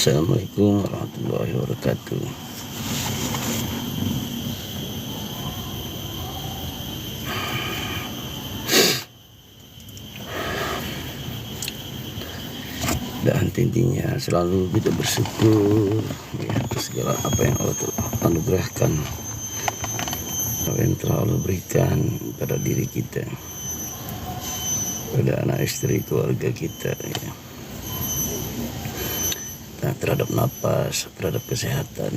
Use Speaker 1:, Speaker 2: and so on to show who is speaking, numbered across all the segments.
Speaker 1: Assalamualaikum warahmatullahi wabarakatuh. Dan intinya selalu kita bersyukur ya atas segala apa yang Allah anugerahkan, apa yang telah Allah berikan pada diri kita, pada anak istri keluarga kita ya. Nah, terhadap napas, terhadap kesehatan.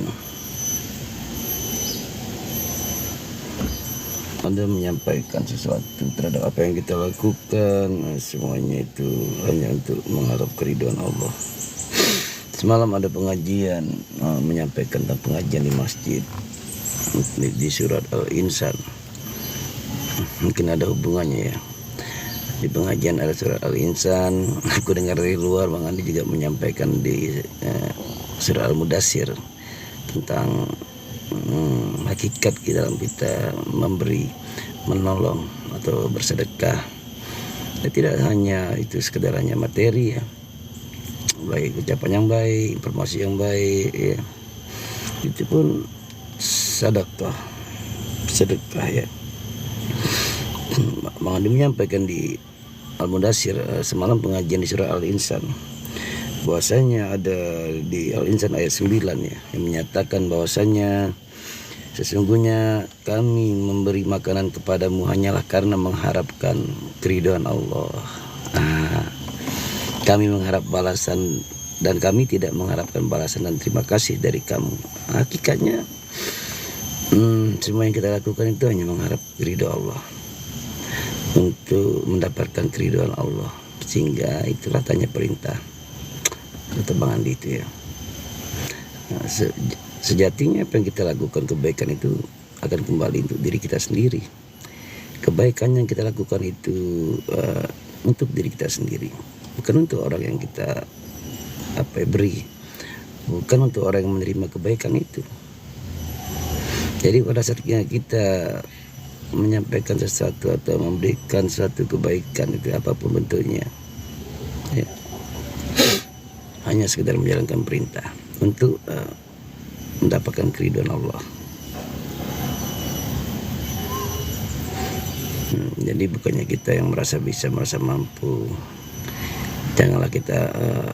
Speaker 1: Anda menyampaikan sesuatu terhadap apa yang kita lakukan, semuanya itu hanya untuk mengharap keridhaan Allah. Semalam ada pengajian, menyampaikan tentang pengajian di masjid di surat Al-Insan. Mungkin ada hubungannya ya. Di pengajian ada surat Al-Insan. Aku dengar dari luar Bang Andi juga menyampaikan di surat Al-Mudassir tentang hakikat di dalam kita memberi, menolong atau bersedekah. Ya, tidak hanya itu sekedar hanya materi ya, baik ucapan yang baik, informasi yang baik ya, itu pun sedekah ya. Bang Andi menyampaikan di Al-Mudassir semalam pengajian di surah Al-Insan, bahwasanya ada di Al-Insan ayat 9 ya, yang menyatakan bahwasanya sesungguhnya kami memberi makanan kepadamu hanyalah karena mengharapkan keridhaan Allah. Kami mengharap balasan dan kami tidak mengharapkan balasan dan terima kasih dari kamu. Hakikatnya semua yang kita lakukan itu hanya mengharap keridhaan Allah, untuk mendapatkan keridhaan Allah, sehingga itulah tanya perintah kata Bang Andi itu ya. Nah, sejatinya apa yang kita lakukan kebaikan itu akan kembali untuk diri kita sendiri. Kebaikan yang kita lakukan itu untuk diri kita sendiri, bukan untuk orang yang kita beri, bukan untuk orang yang menerima kebaikan itu. Jadi pada saat kita menyampaikan sesuatu atau memberikan suatu kebaikan itu apapun bentuknya ya, hanya sekedar menjalankan perintah untuk mendapatkan keridhaan Allah. Jadi bukannya kita yang merasa bisa, merasa mampu. Janganlah kita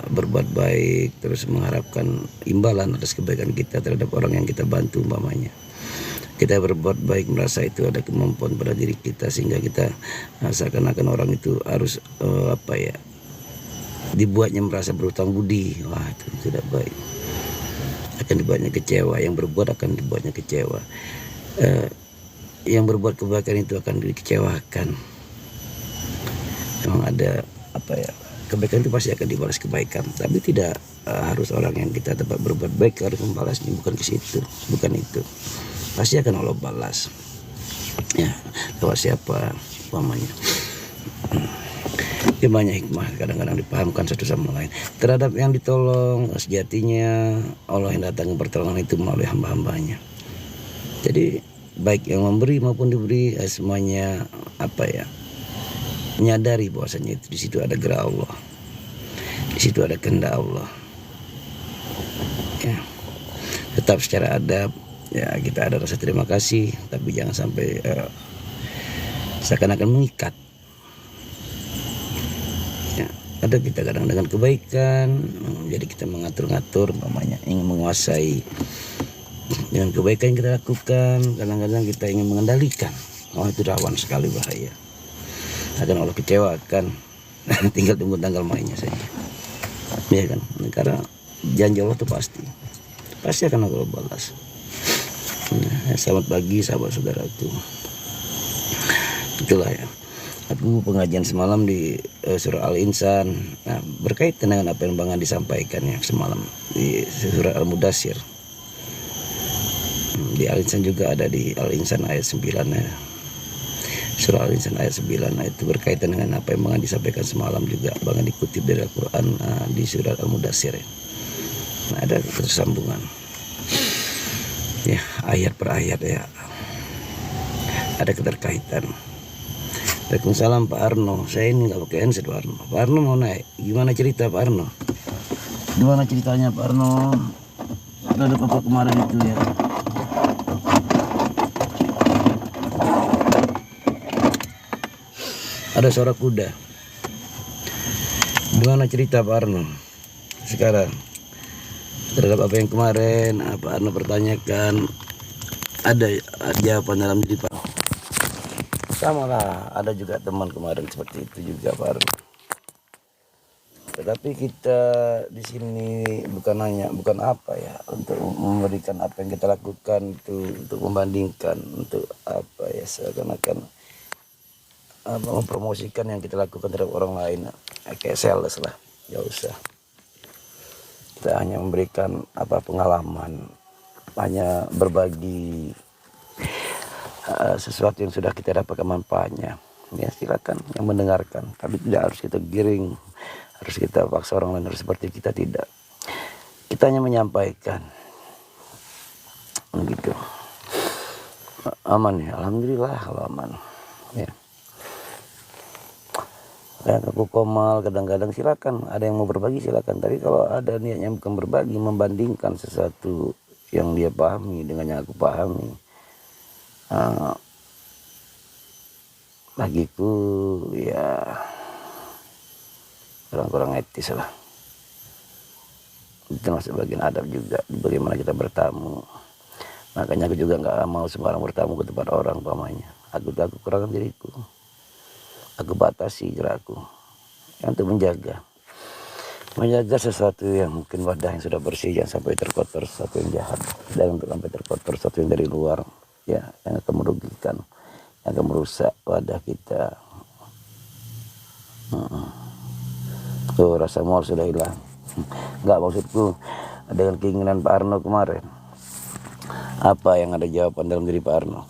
Speaker 1: berbuat baik terus mengharapkan imbalan atas kebaikan kita terhadap orang yang kita bantu umpamanya. Kita berbuat baik merasa itu ada kemampuan pada diri kita, sehingga kita seakan-akan orang itu harus dibuatnya merasa berhutang budi. Wah, itu tidak baik, akan dibuatnya kecewa. Yang berbuat akan dibuatnya kecewa. Yang berbuat kebaikan itu akan dikecewakan. Memang ada kebaikan itu pasti akan dibalas kebaikan, tapi tidak harus orang yang kita tempat berbuat baik harus membalasnya, bukan ke situ, bukan itu. Pasti akan Allah balas ya, lewat siapa umpamanya. Ya, banyak hikmah kadang-kadang dipahamkan satu sama lain terhadap yang ditolong. Sejatinya Allah yang datang ke pertolongan itu melalui hamba-hambanya. Jadi baik yang memberi maupun diberi, semuanya menyadari bahwasanya itu di situ ada gerak Allah, di situ ada kehendak Allah ya. Tetap secara adab ya, kita ada rasa terima kasih, tapi jangan sampai seakan-akan mengikat ya. Ada kita kadang dengan kebaikan, jadi kita mengatur-ngatur umpamanya, ingin menguasai dengan kebaikan yang kita lakukan. Kadang-kadang kita ingin mengendalikan, itu rawan sekali, bahaya, akan Allah kecewakan. Tinggal tunggu tanggal mainnya saja ya kan, karena janji Allah itu pasti akan Allah balas. Selamat pagi sahabat saudaraku. Itulah ya, aku pengajian semalam di surah Al-Insan. Nah, berkaitan dengan apa yang Bang Andi sampaikan ya semalam di surah Al-Mudassir. Di Al-Insan juga ada di Al-Insan ayat 9 ya. Surah Al-Insan ayat 9 itu berkaitan dengan apa yang Bang Andi sampaikan semalam juga. Bang Andi kutip dari Al-Quran di surah Al-Mudassir ya. Nah, ada ketersambungan ya, ayat per ayat ya, ada keterkaitan. Waalaikumsalam Pak Arno, saya ini nggak pakai handset Pak Arno. Pak Arno mau naik, gimana cerita Pak Arno? Gimana ceritanya Pak Arno terhadap apa kemarin itu ya? Ada suara kuda. Gimana cerita Pak Arno sekarang terhadap apa yang kemarin Pak Arno pertanyakan? Ada jawaban dalam diri Pak? Sama lah, ada juga teman kemarin seperti itu juga Pak Arno. Tetapi kita di sini bukan apa ya, untuk memberikan apa yang kita lakukan itu untuk membandingkan, untuk apa ya, seakan-akan mempromosikan yang kita lakukan terhadap orang lain, kayak sales lah, nggak usah. Kita hanya memberikan pengalaman, hanya berbagi sesuatu yang sudah kita dapatkan manfaatnya. Ya silakan yang mendengarkan, tapi tidak harus kita giring, harus kita paksa orang lain harus seperti kita, tidak. Kita hanya menyampaikan, gitu. Aman ya, alhamdulillah kalau aman. Ya. Kayak aku komal kadang-kadang, silakan ada yang mau berbagi silakan. Tapi kalau ada niatnya bukan berbagi, membandingkan sesuatu yang dia pahami dengan yang aku pahami, bagiku ya kurang etis lah. Itu masuk bagian adab juga, bagaimana kita bertamu. Makanya aku juga nggak mau sembarang bertamu ke tempat orang umpamanya. Aku kurangkan diriku, aku batasi gerakku untuk menjaga sesuatu yang mungkin wadah yang sudah bersih, jangan sampai terkotor sesuatu yang jahat, dan untuk sampai terkotor sesuatu yang dari luar ya, yang akan merugikan, yang akan merusak wadah kita. Tuh rasa mual sudah hilang. Nggak, maksudku dengan keinginan Pak Arno kemarin, apa yang ada jawaban dalam diri Pak Arno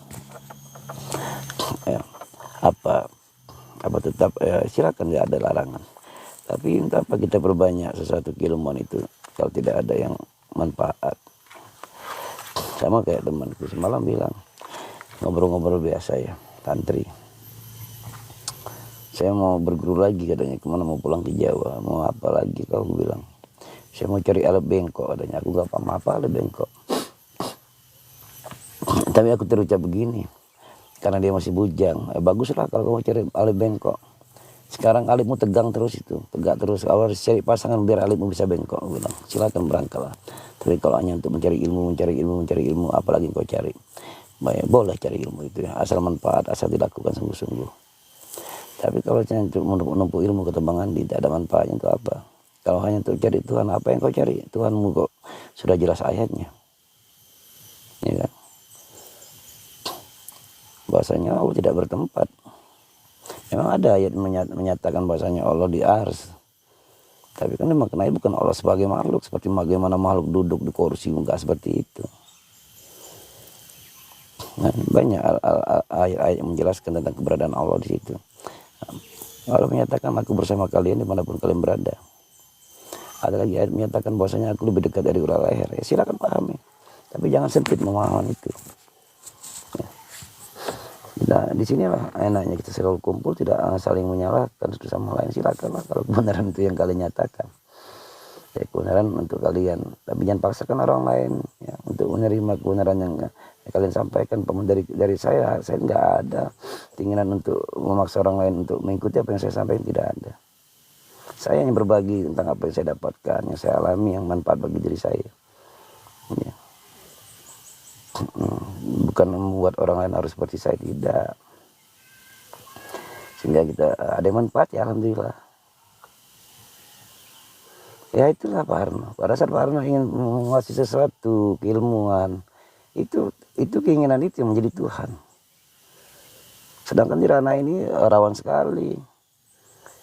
Speaker 1: ya, apa tetap ya, silakan, nggak ada larangan. Tapi entah apa kita perbanyak sesuatu keilmuan itu kalau tidak ada yang manfaat. Sama kayak temanku semalam bilang, ngobrol-ngobrol biasa ya, tantri. Saya mau berguru lagi katanya, kemana, mau pulang ke Jawa, mau apa lagi kalau bilang. Saya mau cari alat bengkok katanya, aku gak paham apa alat bengkok. Tapi aku terucap begini, karena dia masih bujang, baguslah kalau kamu cari alat bengkok. Sekarang alatmu tegang terus itu, tegak terus. Awal cari pasangan biar alatmu bisa bengkok, aku bilang. Silakan berangkatlah. Tapi kalau hanya untuk mencari ilmu, apalagi kau cari. Baik, boleh cari ilmu itu ya, asal manfaat, asal dilakukan sungguh-sungguh. Tapi kalau hanya untuk menumpuk ilmu ketembangan, tidak ada manfaatnya untuk apa? Kalau hanya untuk cari Tuhan, apa yang kau cari? Tuhanmu kok sudah jelas ayatnya, ya kan? Bahasanya Allah tidak bertempat. Memang ada ayat menyatakan bahasanya Allah di ars. Tapi kan maknanya bukan Allah sebagai makhluk, seperti bagaimana makhluk duduk di kursi, enggak seperti itu. Nah, banyak ayat-ayat yang menjelaskan tentang keberadaan Allah di situ. Allah menyatakan aku bersama kalian dimanapun kalian berada. Ada lagi ayat menyatakan bahwasanya aku lebih dekat dari ular leher. Ya silakan pahami, tapi jangan sempit memahami itu. Ya. Nah, di sinilah enaknya kita selalu kumpul, tidak saling menyalahkan satu sama lain. Silakanlah kalau kebenaran itu yang kalian nyatakan, ya kebenaran untuk kalian. Tapi jangan paksakan orang lain ya, untuk menerima kebenaran yang kalian sampaikan. Dari saya nggak ada keinginan untuk memaksa orang lain untuk mengikuti apa yang saya sampaikan, tidak ada. Saya hanya berbagi tentang apa yang saya dapatkan, yang saya alami, yang manfaat bagi diri saya. Ya. Bukan membuat orang lain harus seperti saya, tidak. Sehingga kita ada manfaat ya, alhamdulillah. Ya itulah Pak Arno. Pada saat Pak Arno ingin menguasai sesuatu keilmuan, itu keinginan itu yang menjadi Tuhan. Sedangkan di ranah ini rawan sekali.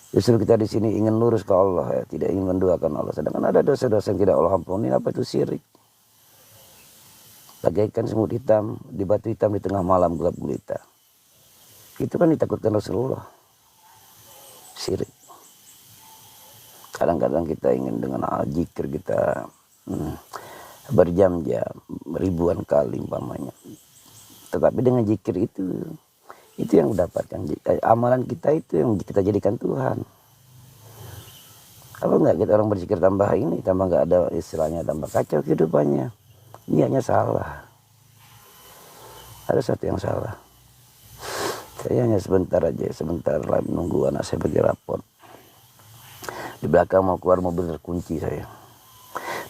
Speaker 1: Justru kita di sini ingin lurus ke Allah ya, tidak ingin menduakan Allah. Sedangkan ada dosa-dosa yang tidak Allah ampuni, apa itu syirik. Bagaikan semut hitam di batu hitam di tengah malam gelap gulita. Itu kan ditakutkan Rasulullah. Syirik. Kadang-kadang kita ingin dengan zikir kita berjam-jam, ribuan kali umpamanya. Tetapi dengan zikir itu yang mendapatkan amalan kita, itu yang kita jadikan Tuhan. Apa enggak kita orang berzikir tambah ini, tambah enggak ada istilahnya, tambah kacau kehidupannya. Niatnya salah. Ada satu yang salah. Saya hanya sebentar aja, sebentar lagi nunggu anak saya bagi rapor. Di belakang mau keluar mobil terkunci saya.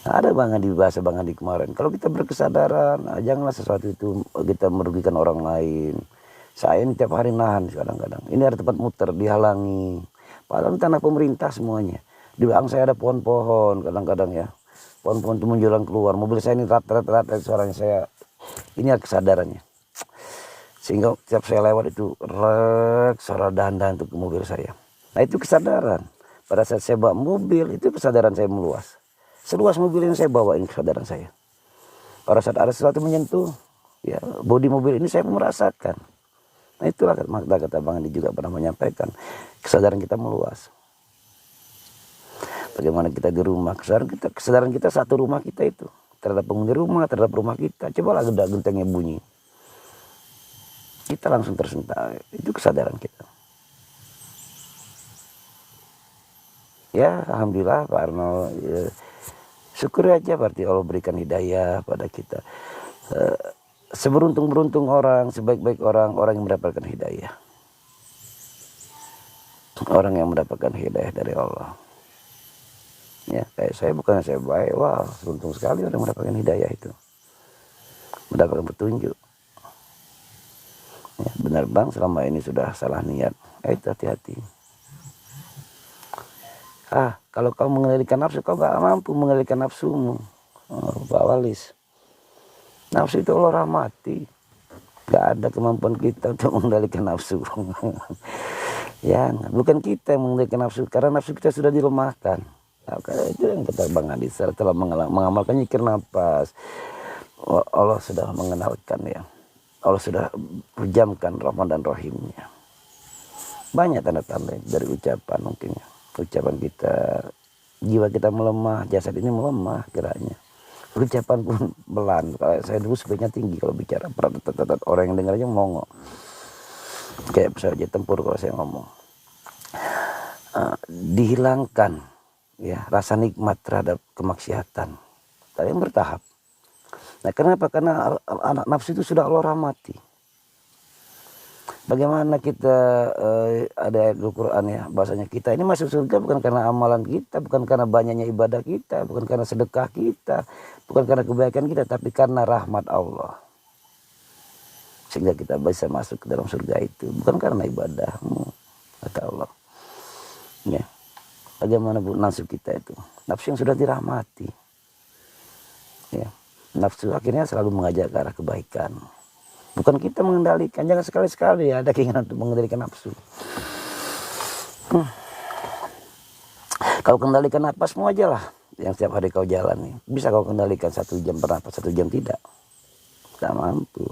Speaker 1: Nah, ada Bang Andi, bahasa Bang Andi kemarin. Kalau kita berkesadaran, janganlah sesuatu itu kita merugikan orang lain. Saya ini tiap hari nahan kadang-kadang. Ini ada tempat muter, dihalangi. Padahal ini tanah pemerintah semuanya. Di belakang saya ada pohon-pohon kadang-kadang ya. Pohon-pohon itu menjulang keluar. Mobil saya ini rat-rat suaranya saya. Ini ada kesadarannya. Sehingga setiap saya lewat itu suara dahan-dahan untuk ke mobil saya. Nah itu kesadaran. Pada saat saya bawa mobil itu kesadaran saya meluas. Seluas mobil yang saya bawa ini kesadaran saya. Pada saat ada sesuatu menyentuh, ya bodi mobil ini saya merasakan. Nah itulah kata Bang Andi juga pernah menyampaikan. Kesadaran kita meluas. Bagaimana kita di rumah, kesadaran kita satu rumah kita itu. Terhadap penghuni rumah, terhadap rumah kita. Cobalah gentengnya bunyi. Kita langsung tersentak. Itu kesadaran kita. Ya alhamdulillah Pak Arno, ya, syukur aja berarti Allah berikan hidayah pada kita. Seberuntung-beruntung orang, sebaik-baik orang yang mendapatkan hidayah. Orang yang mendapatkan hidayah dari Allah. Ya kayak saya, bukan saya baik, wah beruntung sekali orang mendapatkan hidayah itu. Mendapatkan petunjuk. Ya, benar Bang, selama ini sudah salah niat. Hati-hati. Kalau kau mengendalikan nafsu, kau gak mampu mengendalikan nafsumu. Pak Walis. Nafsu itu Allah rahmati. Gak ada kemampuan kita untuk mengendalikan nafsu. Ya, bukan kita yang mengendalikan nafsu, karena nafsu kita sudah dilemahkan. Nah, itu yang kata Bang Andi, setelah mengamalkan nyikir nafas, Allah sudah mengenalkan ya. Allah sudah berjamkan Rahman dan Rahimnya. Banyak tanda-tanda dari ucapan mungkin ya. Ucapan kita, jiwa kita melemah, jasad ini melemah kiranya. Ucapan pun belan. Kalau saya dulu sebaiknya tinggi kalau bicara. Orang yang dengarnya mongok. Kayak pesawat jet tempur kalau saya ngomong. Dihilangkan ya rasa nikmat terhadap kemaksiatan. Tapi bertahap. Nah kenapa? Karena anak nafsu itu sudah Allah rahmati. Bagaimana kita ada ayat Al-Quran ya, bahasanya kita ini masuk surga bukan karena amalan kita, bukan karena banyaknya ibadah kita, bukan karena sedekah kita, bukan karena kebaikan kita, tapi karena rahmat Allah. Sehingga kita bisa masuk ke dalam surga itu, bukan karena ibadahmu, kata Allah. Ya. Bagaimana nafsu kita itu? Nafsu yang sudah dirahmati. Ya. Nafsu akhirnya selalu mengajak ke arah kebaikan. Bukan kita mengendalikan, jangan sekali-sekali ada keinginan untuk mengendalikan nafsu. Kau kendalikan napasmu aja lah, yang setiap hari kau jalani. Bisa kau kendalikan 1 jam bernapas, 1 jam tidak. Tidak mampu.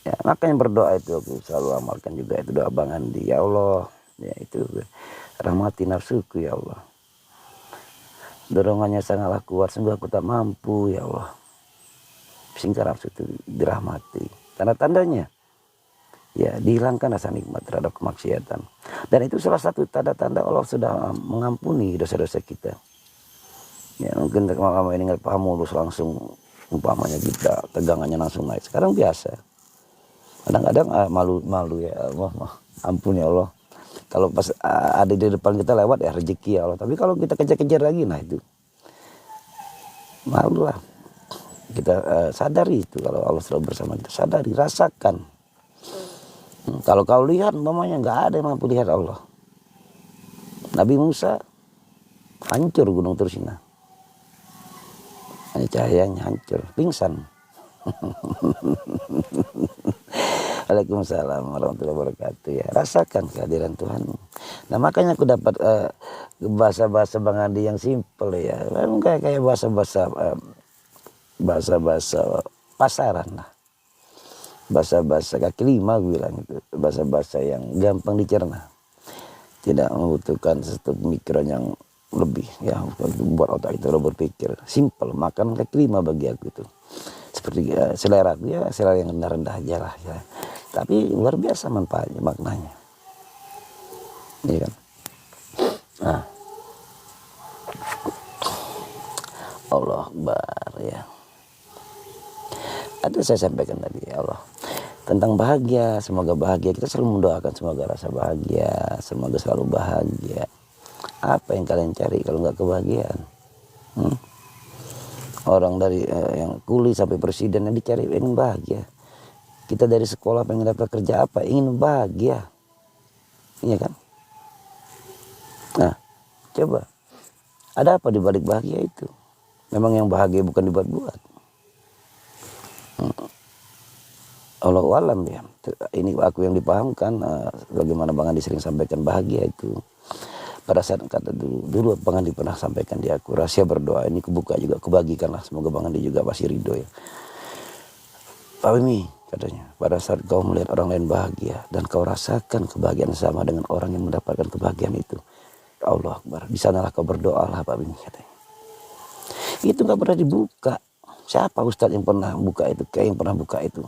Speaker 1: Ya, makanya berdoa itu aku selalu amalkan juga itu doa Bang Andi. Ya Allah, ya itu rahmati nafsuku ya Allah. Dorongannya sangatlah kuat, sungguh aku tak mampu ya Allah. Sehingga nafsu itu dirahmati. Tanda-tandanya ya dihilangkan rasa nikmat terhadap kemaksiatan. Dan itu salah satu tanda-tanda Allah sudah mengampuni dosa-dosa kita. Ya mungkin kalau ini ingat Pak Mulus langsung umpamanya kita tegangannya langsung naik. Sekarang biasa. Kadang-kadang malu ya Allah, ampun ya Allah. Kalau pas ada di depan kita lewat ya rezeki ya Allah. Tapi kalau kita kejar-kejar lagi, nah itu malu lah. Kita sadari itu kalau Allah selalu bersama kita, sadari, rasakan. Kalau kau lihat umpamanya nggak ada yang mampu lihat Allah. Nabi Musa hancur gunung Tursina. Hanya cahayanya hancur, pingsan. Waalaikumsalam warahmatullahi wabarakatuh ya. Rasakan kehadiran Tuhan. Nah makanya aku dapat bahasa-bahasa Bang Andi yang simpel ya. Kayak bahasa-bahasa pasaran lah. Bahasa-bahasa kaki lima gue bilang itu. Bahasa-bahasa yang gampang dicerna. Tidak membutuhkan satu pemikiran yang lebih ya, buat otak itu berpikir. Simpel, makan kaki lima bagi aku itu. Seperti selera ya, selera yang rendah-rendah aja lah ya. Tapi luar biasa manfaatnya, maknanya. Iya kan? Nah, Allah Akbar ya. Ada saya sampaikan tadi ya Allah tentang bahagia, semoga bahagia. Kita selalu mendoakan semoga rasa bahagia, semoga selalu bahagia. Apa yang kalian cari kalau nggak kebahagiaan? Orang dari yang kuli sampai presiden yang dicari ingin bahagia. Kita dari sekolah pengen dapat kerja apa? Ingin bahagia. Iya kan? Nah, coba. Ada apa di balik bahagia itu? Memang yang bahagia bukan dibuat-buat. Allahu alam ya. Ini aku yang dipahamkan bagaimana Bang Andi sering sampaikan bahagia itu. Pada saat kata dulu Bang Andi pernah sampaikan di aku rahasia berdoa ini kebuka juga kebagikanlah semoga Bang Andi juga pasti ridho ya. Pak Wimi katanya pada saat kau melihat orang lain bahagia dan kau rasakan kebahagiaan sama dengan orang yang mendapatkan kebahagiaan itu, Allah Akbar, di sanalah kau berdoalah Pak Wimi katanya. Itu nggak pernah dibuka. Siapa ustadz yang pernah buka itu? Kayak yang pernah buka itu.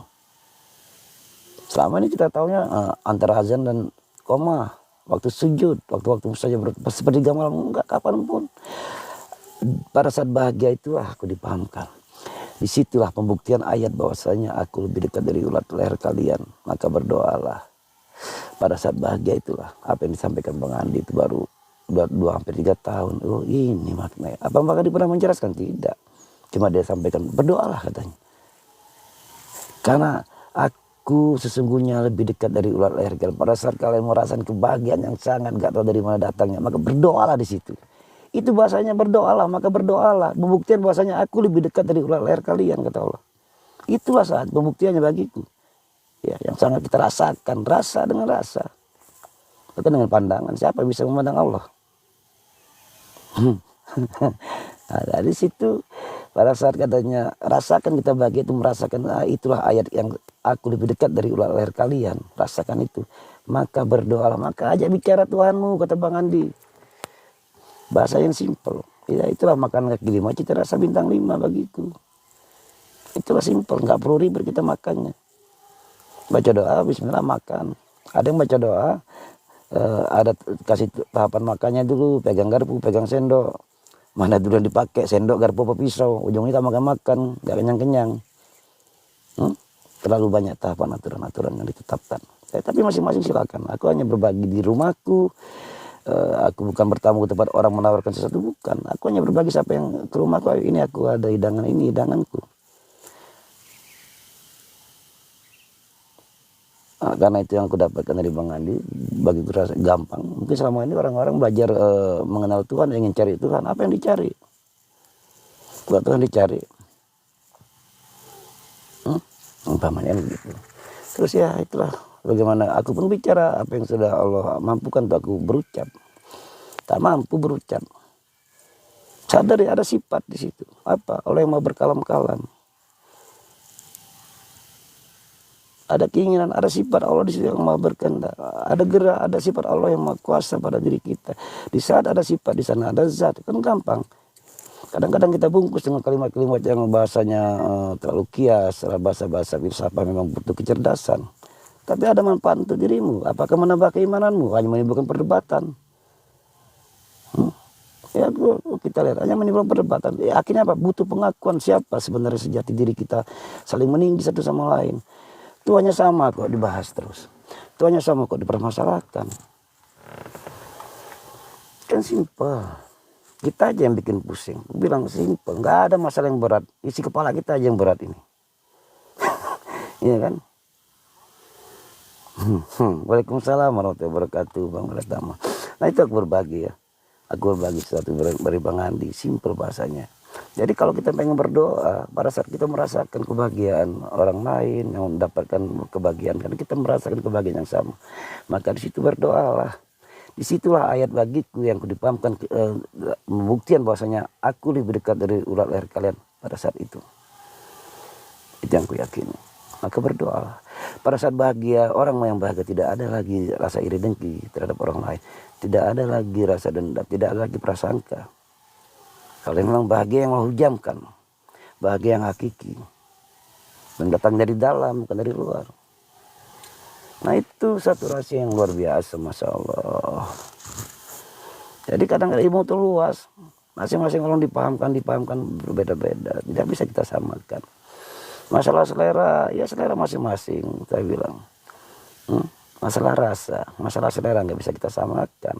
Speaker 1: Selama ini kita tahunya antara azan dan koma, waktu sujud, waktu-waktu saja seperti gamal enggak kapanpun. Pada saat bahagia itu aku dipahamkan. Disitulah pembuktian ayat bahwasanya aku lebih dekat dari ulat leher kalian, maka berdoalah. Pada saat bahagia itulah apa yang disampaikan Bang Andi itu baru 2-3 tahun. Oh ini maknanya. Apa Bang Andi pernah menjelaskan? Tidak. Cuma dia sampaikan berdoalah katanya. Karena aku sesungguhnya lebih dekat dari ulat leher kalian. Pada saat kalian merasakan kebahagiaan yang sangat gak tahu dari mana datangnya, maka berdoalah di situ. Itu bahasanya berdoalah, maka berdoalah. Pembuktian bahasanya aku lebih dekat dari ulat leher kalian kata Allah. Itulah saat pembuktiannya bagiku. Ya, yang sangat kita rasakan, rasa dengan rasa. Bukan dengan pandangan. Siapa yang bisa memandang Allah? Nah, dari situ pada saat katanya rasakan kita bahagia itu merasakan itulah ayat yang aku lebih dekat dari ulat leher kalian, rasakan itu, maka berdoalah, maka ajak bicara Tuhanmu kata Bang Andi. Bahasa yang simpel ya, itulah makan kaki lima cita rasa bintang 5 bagiku. Itulah simpel, nggak perlu ribet kita makannya. Baca doa bismillah makan. Ada yang baca doa ada kasih tahapan makannya dulu, pegang garpu, pegang sendok. Mana dulu yang dipakai, sendok, garpu, apa pisau. Ujungnya kita makan-makan, gak kenyang-kenyang. Terlalu banyak tahapan aturan-aturan yang ditetapkan. Tapi masing-masing silakan. Aku hanya berbagi di rumahku. Aku bukan bertamu ke tempat orang menawarkan sesuatu, bukan. Aku hanya berbagi siapa yang ke rumahku. Ini aku ada hidangan, ini hidanganku. Karena itu yang aku dapatkan dari Bang Andi, bagi gue rasa gampang. Mungkin selama ini orang-orang belajar mengenal Tuhan, ingin cari Tuhan. Apa yang dicari? Buat Tuhan dicari. Umpamanya gitu. Terus ya itulah bagaimana aku pun bicara apa yang sudah Allah mampukan untuk aku berucap. Tak mampu berucap. Sadari ada sifat di situ. Apa? Allah yang mau berkalam-kalam. Ada keinginan, ada sifat Allah di situ yang mau berkehendak. Ada gerak, ada sifat Allah yang mau kuasa pada diri kita. Di saat ada sifat, di sana ada zat. Kan gampang. Kadang-kadang kita bungkus dengan kalimat-kalimat yang bahasanya terlalu kias, bahasa-bahasa filsafat memang butuh kecerdasan. Tapi ada manfaat untuk dirimu. Apakah menambah keimananmu? Hanya menimbulkan perdebatan. Ya kita lihat hanya menimbulkan perdebatan. Ya, akhirnya apa? Butuh pengakuan siapa sebenarnya sejati diri kita. Saling meninggi satu sama lain. Tuanya sama kok dibahas terus. Tuanya sama kok dipermasalahkan. Kan simpel. Kita aja yang bikin pusing. Bilang simpel. Nggak ada masalah yang berat. Isi kepala kita aja yang berat ini. Iya kan? Waalaikumsalam warahmatullahi wabarakatuh Bang Pratama. Nah itu aku berbagi ya. Aku berbagi sesuatu dari Bang Andi. Simpel bahasanya. Jadi kalau kita pengen berdoa, pada saat kita merasakan kebahagiaan orang lain yang mendapatkan kebahagiaan, karena kita merasakan kebahagiaan yang sama, maka di situ berdoalah. Disitulah ayat bagiku yang kudipahamkan membuktikan bahwasanya aku lebih dekat dari ulat leher kalian pada saat itu. Itu yang kuyakini. Maka berdoalah. Pada saat bahagia, orang yang bahagia tidak ada lagi rasa iri dengki terhadap orang lain, tidak ada lagi rasa dendam, tidak ada lagi prasangka. Kalau memang bahagia yang menghujamkan, bahagia yang hakiki, yang datang dari dalam bukan dari luar. Nah itu satu rahasia yang luar biasa, Masya Allah. Jadi kadang ilmu itu luas, masing-masing orang dipahamkan berbeda-beda, tidak bisa kita samakan. Masalah selera, ya selera masing-masing, saya bilang. Masalah rasa, masalah selera nggak bisa kita samakan.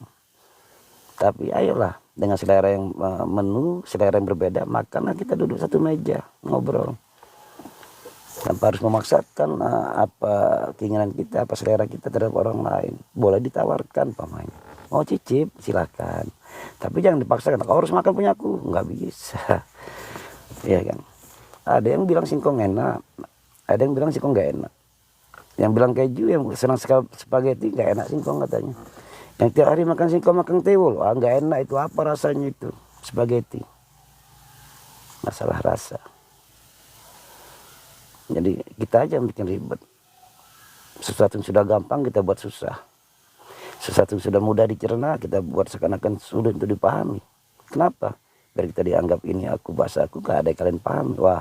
Speaker 1: Tapi ayolah, dengan selera yang menu, selera yang berbeda, makanlah kita duduk satu meja, ngobrol. Tanpa harus memaksakan apa keinginan kita, apa selera kita terhadap orang lain. Boleh ditawarkan pemain. Mau cicip, silakan. Tapi jangan dipaksakan, kau harus makan punya aku. Nggak bisa. Iya kan. Ada yang bilang singkong enak, ada yang bilang singkong nggak enak. Yang bilang keju, yang senang sekali spaghetti, nggak enak singkong katanya. Yang tiap hari makan singkong, makan tewol, nggak enak itu, apa rasanya itu, spaghetti. Masalah rasa. Jadi kita aja yang bikin ribet. Sesuatu yang sudah gampang kita buat susah. Sesuatu yang sudah mudah dicerna kita buat seakan-akan sulit untuk dipahami. Kenapa? Biar kita dianggap ini aku, bahasa aku, gak ada yang kalian pahami. Wah,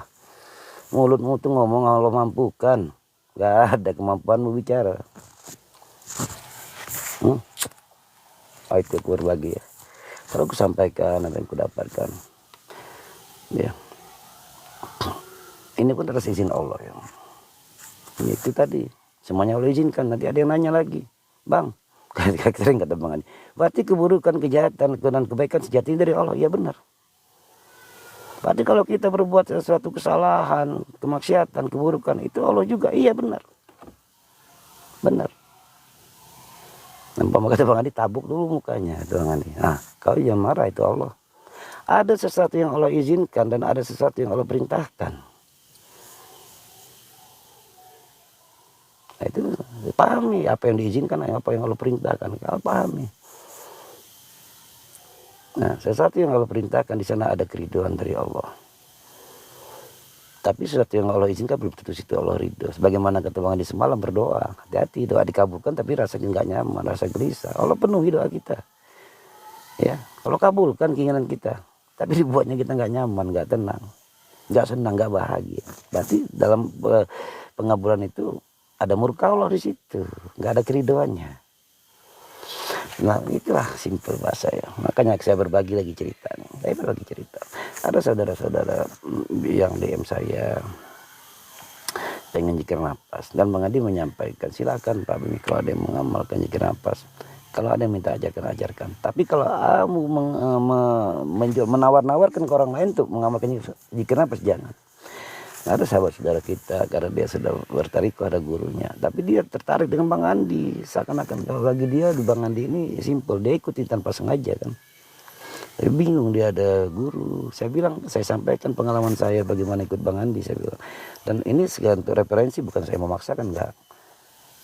Speaker 1: mulutmu tuh ngomong Allah mampukan, gak ada kemampuanmu bicara. Itu aku berbagi ya. Kalau aku sampaikan apa yang aku dapatkan, ya. Ini pun atas izin Allah ya. Itu tadi semuanya Allah izinkan. Nanti ada yang nanya lagi, Bang, sering kata Bang Andi, berarti keburukan, kejahatan, dan kebaikan sejatinya dari Allah. Ya benar. Berarti kalau kita berbuat sesuatu kesalahan, kemaksiatan, keburukan, itu Allah juga. Iya benar. Benar. Nampak kata Bang Andi, tabuk dulu mukanya itu Bang Andi. Kau jangan marah, itu Allah. Ada sesuatu yang Allah izinkan dan ada sesuatu yang Allah perintahkan. Nah, itu pahami apa yang diizinkan, apa yang Allah perintahkan, kalau pahami. Nah, sesuatu yang Allah perintahkan di sana ada keridhaan dari Allah. Tapi sesuatu yang Allah izinkan belum tentu situ Allah ridho. Sebagaimana kata Bang Andi semalam, berdoa, hati-hati, doa dikabulkan tapi rasanya nggak nyaman, rasa gelisah. Allah penuhi doa kita. Ya, kalau kabulkan keinginan kita, tapi dibuatnya kita nggak nyaman, nggak tenang, nggak senang, nggak bahagia. Berarti dalam pengabulan itu ada murka Allah di situ, nggak ada keridhoannya. Nah, itulah simpel bahasa ya. Makanya saya berbagi lagi cerita nih. Saya berbagi cerita. Ada saudara-saudara yang DM saya pengen zikir nafas, dan Bang Adi menyampaikan, silakan Pak Bimi kalau ada yang mengamalkan zikir nafas. Kalau ada yang minta ajarkan. Tapi kalau kamu menawar-nawarkan ke orang lain untuk mengamalkan zikir nafas, jangan. Ada sahabat saudara kita, karena dia sudah bertariko, ada gurunya, tapi dia tertarik dengan Bang Andi, seakan-akan kalau bagi dia di Bang Andi ini simpel, dia ikuti tanpa sengaja kan. Tapi bingung, dia ada guru. Saya bilang, saya sampaikan pengalaman saya bagaimana ikut Bang Andi, saya bilang. Dan ini segala untuk referensi, bukan saya memaksakan, enggak.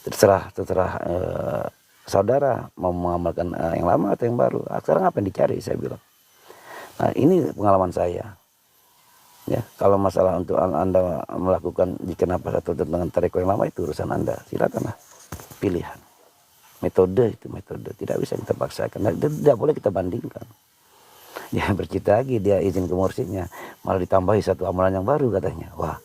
Speaker 1: Terserah saudara mau mengamalkan yang lama atau yang baru. Sekarang apa yang dicari, saya bilang. Nah, ini pengalaman saya. Ya, kalau masalah untuk Anda melakukan zikir nafas atau dengan tariko yang lama, itu urusan Anda, silakanlah, pilihan. Metode itu metode, tidak bisa kita paksakan, tidak boleh kita bandingkan. Ya bercerita lagi, dia izin ke mursyidnya, malah ditambahi satu amalan yang baru katanya. Wah,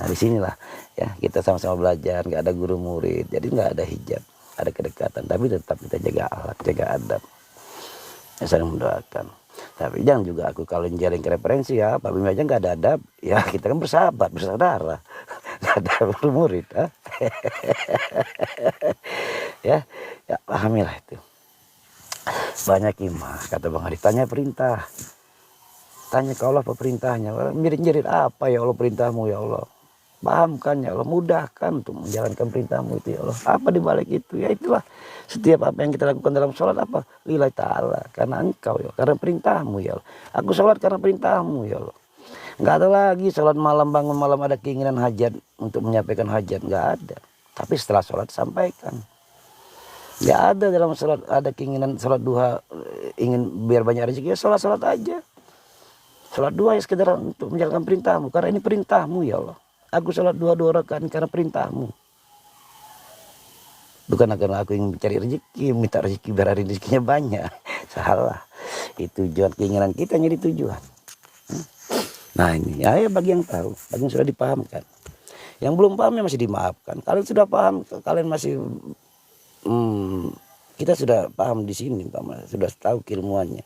Speaker 1: nah disinilah ya kita sama-sama belajar, nggak ada guru murid, jadi nggak ada hijab, ada kedekatan, tapi tetap kita jaga akhlak, jaga adab, ya, saling mendoakan. Tapi jangan juga aku kalau jaring ke referensi ya, Pak Bimi aja nggak ada adab, ya kita kan bersahabat, bersaudara, nggak ada murid, ya pahamilah itu. Banyak imah, kata Bang Adi, tanya perintah, tanya ke Allah apa perintahnya, nyerit-nyerit apa ya Allah perintahmu ya Allah, pahamkan ya Allah, mudahkan untuk menjalankan perintahmu itu ya Allah. Apa dibalik itu? Ya itulah, setiap apa yang kita lakukan dalam sholat apa? Lillahi ta'ala, karena engkau ya, karena perintahmu ya Allah. Aku sholat karena perintahmu ya Allah. Nggak ada lagi sholat malam, bangun malam ada keinginan hajat untuk menyampaikan hajat, nggak ada. Tapi setelah sholat sampaikan. Nggak ada dalam sholat ada keinginan sholat duha ingin biar banyak rezeki, ya sholat aja. Sholat duha ya sekedar untuk menjalankan perintahmu, karena ini perintahmu ya Allah. Aku sholat dua rakaat karena perintahmu. Bukan karena aku ingin mencari rezeki, minta rezeki biar hari rezekinya banyak. Salah. Itu tujuan, keinginan kita jadi tujuan. Nah ini ya bagi yang tahu, bagi yang sudah dipahamkan. Yang belum paham ya masih dimaafkan. Kalian sudah paham, kalian masih Kita sudah paham di sini, sudah tahu keilmuannya,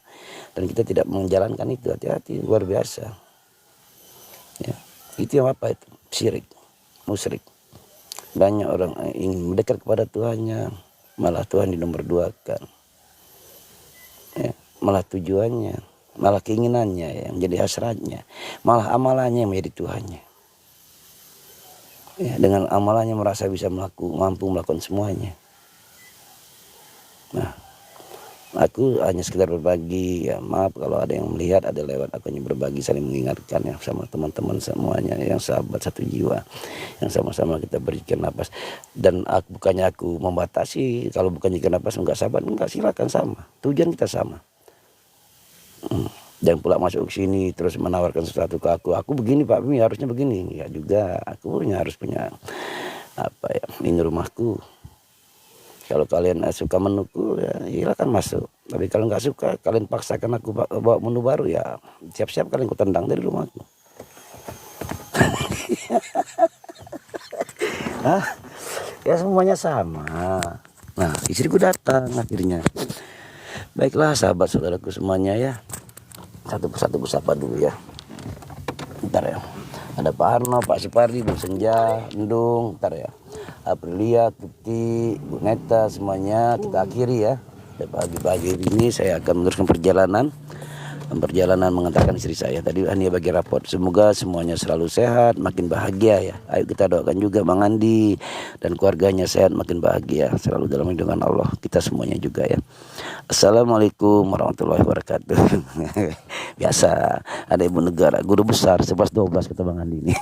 Speaker 1: dan kita tidak menjalankan itu. Hati-hati, luar biasa. Ya, itu yang apa itu? Syirik, musyrik. Banyak orang ingin mendekat kepada Tuhannya, malah Tuhan dinomorduakan. Ya, malah tujuannya, malah keinginannya yang jadi hasratnya, malah amalannya yang menjadi Tuhannya. Ya, dengan amalannya merasa bisa mampu melakukan semuanya. Nah, aku hanya sekedar berbagi, ya maaf kalau ada yang melihat, ada lewat, aku hanya berbagi, saling mengingatkan ya sama teman-teman semuanya yang sahabat satu jiwa, yang sama-sama kita berikan nafas. Dan bukannya aku membatasi, kalau bukan jika nafas enggak sahabat, enggak, silakan sama, tujuan kita sama. Jangan pula masuk ke sini terus menawarkan sesuatu ke aku begini Pak Bimi harusnya begini, ya juga aku harus punya apa ya, ini rumahku. Kalau kalian suka menuku ya silakan masuk. Tapi kalau nggak suka, kalian paksakan aku bawa menu baru, ya siap-siap kalian ku tendang dari rumahku. Hah? Ya semuanya sama. Nah, istriku datang akhirnya. Baiklah sahabat saudaraku semuanya ya. Satu persatu sapa dulu ya. Bentar ya. Ada Pak Arno, Pak Supardi, Bu Senja, Endung, bentar ya. Aprilia, Tuti, Bu Neta, semuanya kita akhiri ya. Dan pagi-pagi ini saya akan meneruskan perjalanan mengantarkan istri saya. Tadi hanya bagi raport. Semoga semuanya selalu sehat, makin bahagia ya. Ayo kita doakan juga Bang Andi dan keluarganya sehat, makin bahagia, selalu dalam lindungan Allah. Kita semuanya juga ya. Assalamualaikum warahmatullahi wabarakatuh. Biasa ada ibu negara, guru besar 11-12 kata Bang Andi ini.